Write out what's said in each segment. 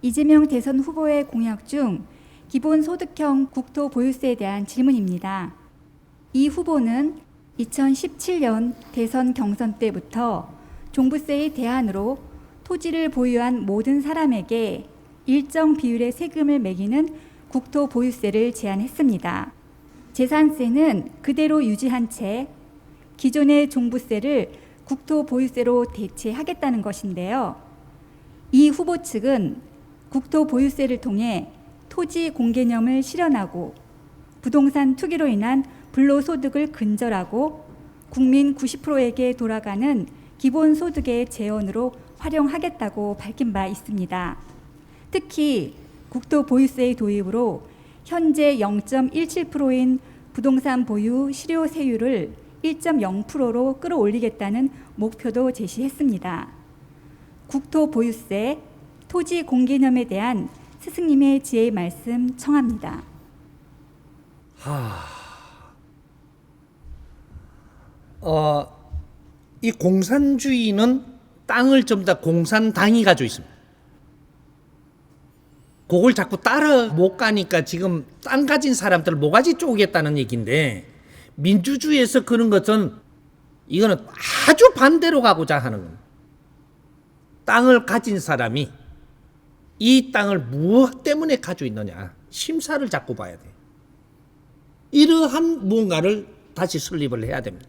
이재명 대선 후보의 공약 중 기본소득형 국토보유세에 대한 질문입니다. 이 후보는 2017년 대선 경선 때부터 종부세의 대안으로 토지를 보유한 모든 사람에게 일정 비율의 세금을 매기는 국토보유세를 제안했습니다. 재산세는 그대로 유지한 채 기존의 종부세를 국토보유세로 대체하겠다는 것인데요. 이 후보 측은 국토보유세를 통해 토지 공개념을 실현하고 부동산 투기로 인한 불로소득을 근절하고 국민 90%에게 돌아가는 기본소득의 재원으로 활용하겠다고 밝힌 바 있습니다. 특히 국토보유세의 도입으로 현재 0.17%인 부동산 보유 실효세율을 1.0%로 끌어올리겠다는 목표도 제시했습니다. 국토보유세, 토지 공개념에 대한 스승님의 지혜의 말씀 청합니다. 이 공산주의는 땅을 전부 다 공산당이 가지고 있습니다. 그걸 자꾸 따라 못 가니까 지금 땅 가진 사람들을 모가지 쪼개겠다는 얘기인데, 민주주의에서 그런 것은 이거는 아주 반대로 가고자 하는 겁니다. 땅을 가진 사람이 이 땅을 무엇 때문에 가지고 있느냐, 심사를 자꾸 봐야 돼요. 이러한 무언가를 다시 설립을 해야 됩니다.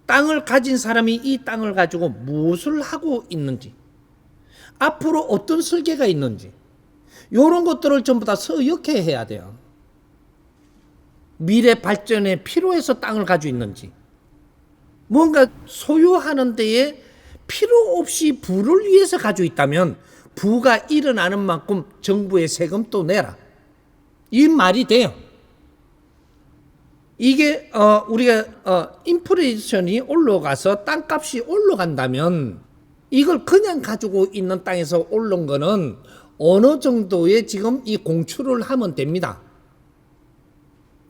땅을 가진 사람이 이 땅을 가지고 무엇을 하고 있는지, 앞으로 어떤 설계가 있는지, 이런 것들을 전부 다 서역해야 돼요. 미래 발전에 필요해서 땅을 가지고 있는지, 뭔가 소유하는 데에 필요 없이 부를 위해서 가지고 있다면 부가 일어나는 만큼 정부의 세금 또 내라, 이 말이 돼요. 이게 우리가 인플레이션이 올라가서 땅값이 올라간다면 이걸 그냥 가지고 있는 땅에서 올라온 거는 어느 정도의 지금 이 공출을 하면 됩니다.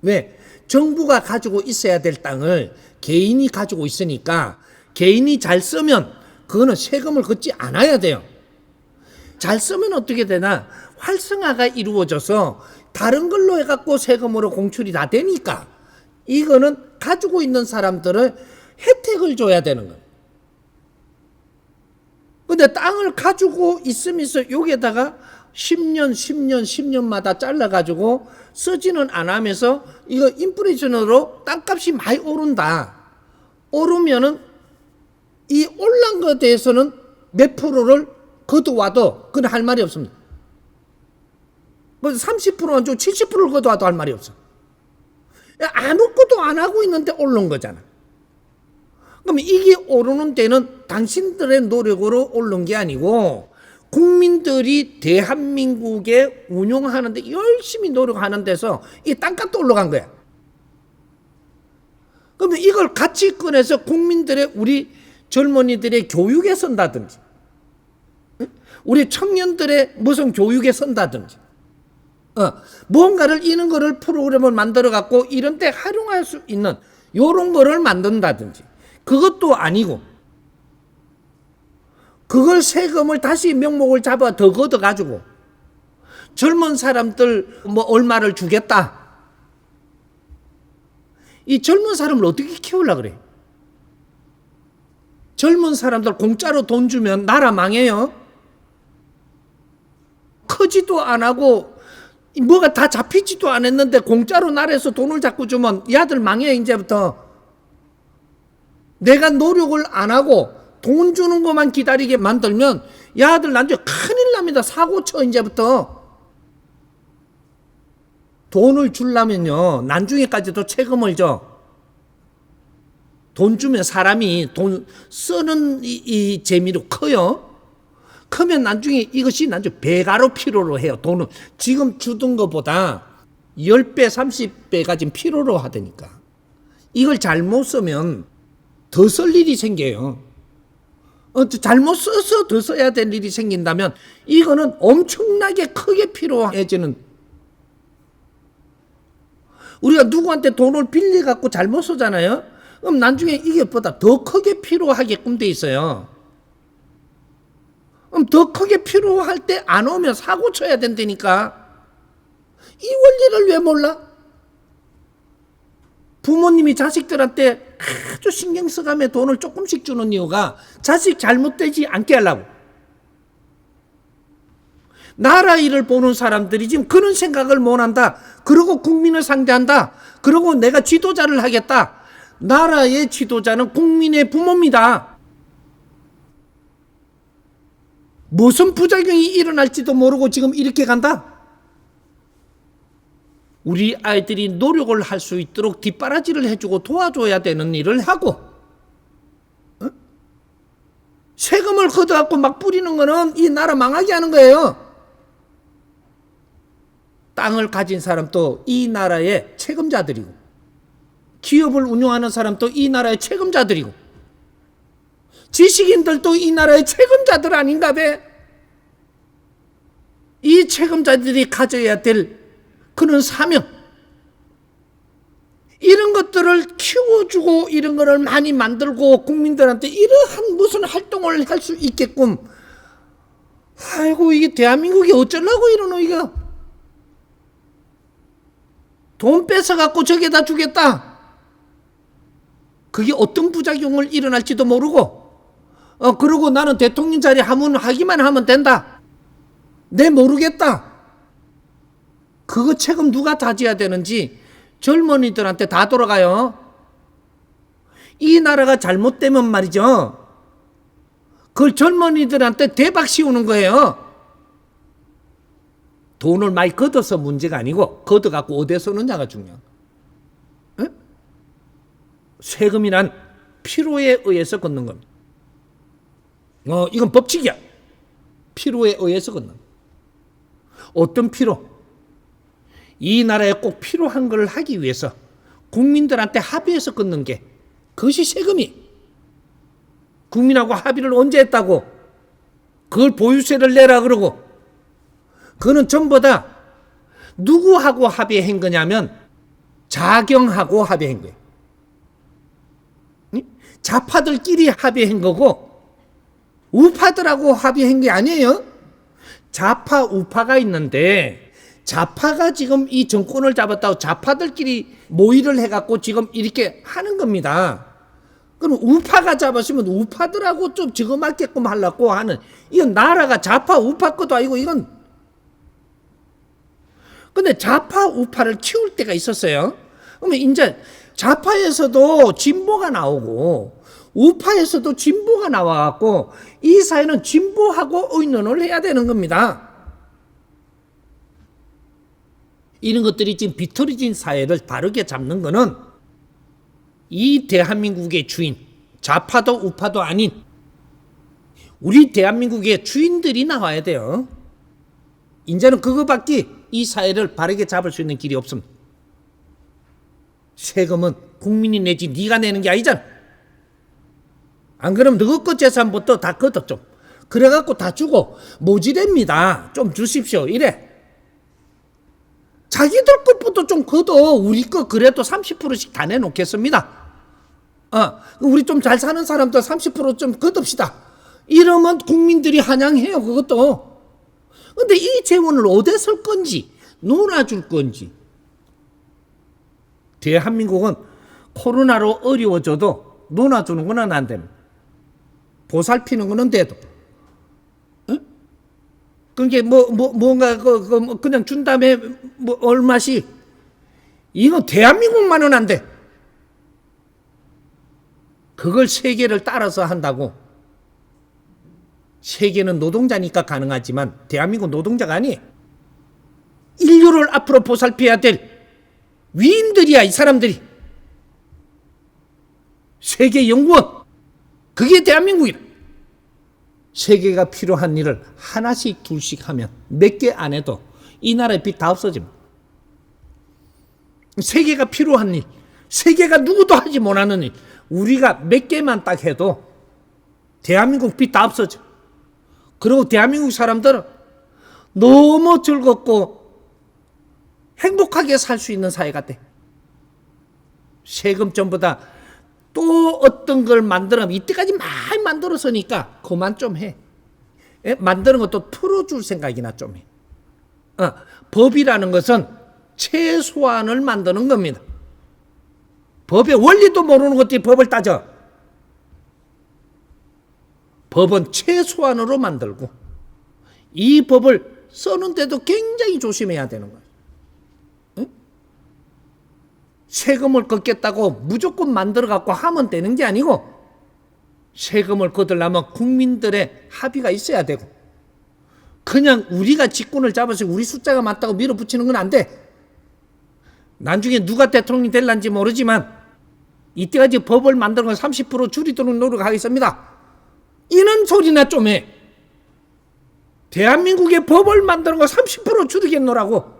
왜? 정부가 가지고 있어야 될 땅을 개인이 가지고 있으니까 개인이 잘 쓰면 그거는 세금을 걷지 않아야 돼요. 잘 쓰면 어떻게 되나? 활성화가 이루어져서 다른 걸로 해갖고 세금으로 공출이 다 되니까 이거는 가지고 있는 사람들은 혜택을 줘야 되는 거예요. 근데 땅을 가지고 있으면서 여기에다가 10년마다 잘라가지고 쓰지는 안 하면서 이거 인플레이션으로 땅값이 많이 오른다. 오르면은 이 올란 것에 대해서는 몇 프로를 거둬와도 그건 할 말이 없습니다. 뭐 30%안 주고 70%를 거둬와도 할 말이 없어. 아무것도 안 하고 있는데 오른 거잖아. 그럼 이게 오르는 데는 당신들의 노력으로 오른 게 아니고 국민들이 대한민국에 운영하는데 열심히 노력하는 데서 이 땅값도 올라간 거야. 그러면 이걸 같이 꺼내서 국민들의, 우리 젊은이들의 교육에 쓴다든지, 우리 청년들의 무슨 교육에 쓴다든지, 뭔가를 이런 거를 프로그램을 만들어 갖고 이런 데 활용할 수 있는 요런 거를 만든다든지, 그것도 아니고 그걸 세금을 다시 명목을 잡아 더 걷어 가지고 젊은 사람들 뭐 얼마를 주겠다. 이 젊은 사람을 어떻게 키우려고 그래? 젊은 사람들 공짜로 돈 주면 나라 망해요. 크지도 안 하고 뭐가 다 잡히지도 않았는데 공짜로 나라에서 돈을 자꾸 주면 야들 망해. 이제부터 내가 노력을 안 하고 돈 주는 것만 기다리게 만들면 야들 나중에 큰일 납니다. 사고 쳐. 이제부터 돈을 주려면요 나중에까지도 세금을 줘. 돈 주면 사람이 돈 쓰는 이 재미로 커요. 크면 나중에 이것이 나중에 배가로 필요로 해요. 돈은 지금 주던 것보다 10배 30배가 지금 필요로 하다니까. 이걸 잘못 쓰면 더 쓸 일이 생겨요. 잘못 써서 더 써야 될 일이 생긴다면 이거는 엄청나게 크게 필요해지는, 우리가 누구한테 돈을 빌려 갖고 잘못 쓰잖아요. 그럼 나중에 이게보다 더 크게 필요하게끔 돼 있어요. 그럼 더 크게 필요할 때 안 오면 사고 쳐야 된다니까. 이 원리를 왜 몰라? 부모님이 자식들한테 아주 신경 써가며 돈을 조금씩 주는 이유가 자식 잘못되지 않게 하려고. 나라 일을 보는 사람들이 지금 그런 생각을 못한다. 그러고 국민을 상대한다. 그러고 내가 지도자를 하겠다. 나라의 지도자는 국민의 부모입니다. 무슨 부작용이 일어날지도 모르고 지금 이렇게 간다? 우리 아이들이 노력을 할 수 있도록 뒷바라지를 해주고 도와줘야 되는 일을 하고, 세금을 걷어갖고 막 뿌리는 거는 이 나라 망하게 하는 거예요. 땅을 가진 사람도 이 나라의 책임자들이고, 기업을 운영하는 사람도 이 나라의 책임자들이고, 지식인들도 이 나라의 책임자들 아닌가 봐. 이 책임자들이 가져야 될 그런 사명, 이런 것들을 키워주고 이런 거를 많이 만들고 국민들한테 이러한 무슨 활동을 할 수 있게끔. 아이고, 이게 대한민국이 어쩌려고 이러노 이거. 돈 뺏어갖고 저기다 주겠다. 그게 어떤 부작용을 일어날지도 모르고, 그러고 나는 대통령 자리 하기만 하면 된다. 내 모르겠다. 그거 책임 누가 다 져야 되는지 젊은이들한테 다 돌아가요. 이 나라가 잘못되면 말이죠, 그걸 젊은이들한테 대박 씌우는 거예요. 돈을 많이 걷어서 문제가 아니고 걷어갖고 어디에 쓰느냐가 중요한 거예요. 세금이란 필요에 의해서 걷는 겁니다. 이건 법칙이야. 필요에 의해서 걷는 거예요. 어떤 필요? 이 나라에 꼭 필요한 걸 하기 위해서 국민들한테 합의해서 걷는 게, 그것이 세금이. 국민하고 합의를 언제 했다고? 그걸 보유세를 내라 그러고. 그거는 전부 다 누구하고 합의한 거냐면 자경하고 합의한 거예요. 좌파들끼리 합의한 거고 우파들하고 합의한 게 아니에요. 좌파 우파가 있는데, 좌파가 지금 이 정권을 잡았다고 좌파들끼리 모의를 해갖고 지금 이렇게 하는 겁니다. 그럼 우파가 잡았으면 우파들하고 좀 적응하게끔 하려고 하는, 이건 나라가 좌파 우파 것도 아니고 이건. 근데 좌파 우파를 키울 때가 있었어요. 그러면 이제 좌파에서도 진보가 나오고 우파에서도 진보가 나와갖고 이 사회는 진보하고 의논을 해야 되는 겁니다. 이런 것들이 지금 비틀어진 사회를 바르게 잡는 거는 이 대한민국의 주인, 좌파도 우파도 아닌 우리 대한민국의 주인들이 나와야 돼요. 이제는 그거밖에 이 사회를 바르게 잡을 수 있는 길이 없습니다. 세금은 국민이 내지 네가 내는 게 아니잖아. 안 그러면 너희 것 재산부터 다 걷어 좀. 그래갖고 다 주고 모지랍니다. 좀 주십시오. 이래. 자기들 것부터 좀 걷어. 우리 거 그래도 30%씩 다 내놓겠습니다. 우리 좀 잘 사는 사람들 30% 좀 걷읍시다. 이러면 국민들이 환영해요. 그것도. 근데 이 재원을 어디에 쓸 건지, 놀아줄 건지. 대한민국은 코로나로 어려워져도 놀아주는 건 안 됩니다. 보살피는 거는 돼도. 그게 뭔가 그냥 준 다음에 얼마씩. 이거 대한민국만은 안 돼. 그걸 세계를 따라서 한다고. 세계는 노동자니까 가능하지만 대한민국 노동자가 아니에요. 인류를 앞으로 보살펴야 될 위인들이야, 이 사람들이. 세계 연구원. 그게 대한민국이라. 세계가 필요한 일을 하나씩 둘씩 하면 몇 개 안 해도 이 나라의 빚 다 없어집니다. 세계가 필요한 일, 세계가 누구도 하지 못하는 일, 우리가 몇 개만 딱 해도 대한민국 빚 다 없어져. 그리고 대한민국 사람들은 너무 즐겁고 행복하게 살 수 있는 사회가 돼. 세금 전부 다 또 어떤 걸 만들면 이때까지 많이 만들었으니까 그만 좀 해. 만드는 것도 풀어줄 생각이나 좀 해. 법이라는 것은 최소한을 만드는 겁니다. 법의 원리도 모르는 것들이 법을 따져. 법은 최소한으로 만들고 이 법을 쓰는데도 굉장히 조심해야 되는 거예요. 세금을 걷겠다고 무조건 만들어 갖고 하면 되는 게 아니고, 세금을 걷으려면 국민들의 합의가 있어야 되고, 그냥 우리가 직권을 잡아서 우리 숫자가 맞다고 밀어붙이는 건 안 돼. 나중에 누가 대통령이 될란지 모르지만 이때까지 법을 만드는 건 30% 줄이도록 노력하겠습니다, 이런 소리나 좀 해. 대한민국의 법을 만드는 거 30% 줄이겠노라고.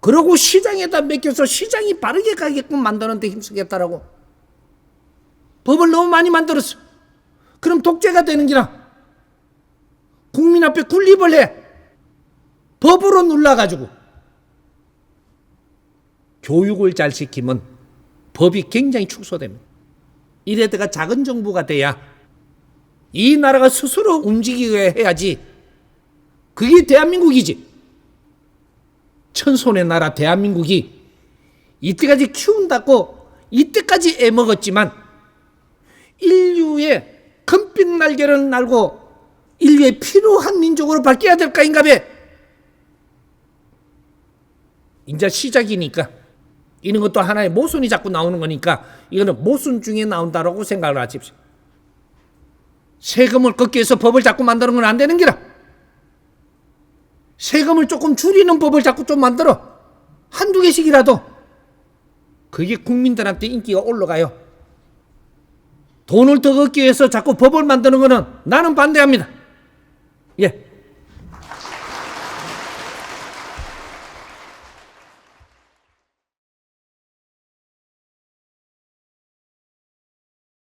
그러고 시장에다 맡겨서 시장이 바르게 가게끔 만드는 데 힘쓰겠다라고. 법을 너무 많이 만들었어. 그럼 독재가 되는 기라. 국민 앞에 군립을 해. 법으로 눌러가지고. 교육을 잘 시키면 법이 굉장히 축소됩니다. 이래다가 작은 정부가 돼야 이 나라가 스스로 움직이게 해야지. 그게 대한민국이지. 천손의 나라 대한민국이 이때까지 키운다고 이때까지 애먹었지만 인류의 금빛 날개를 날고 인류의 필요한 민족으로 바뀌어야 될 까인가 봐. 이제 시작이니까, 이런 것도 하나의 모순이 자꾸 나오는 거니까 이거는 모순 중에 나온다라고 생각을 하십시오. 세금을 걷기 위해서 법을 자꾸 만드는 건 안 되는 기라. 세금을 조금 줄이는 법을 자꾸 좀 만들어. 한두 개씩이라도. 그게 국민들한테 인기가 올라가요. 돈을 더 얻기 위해서 자꾸 법을 만드는 거는 나는 반대합니다. 예.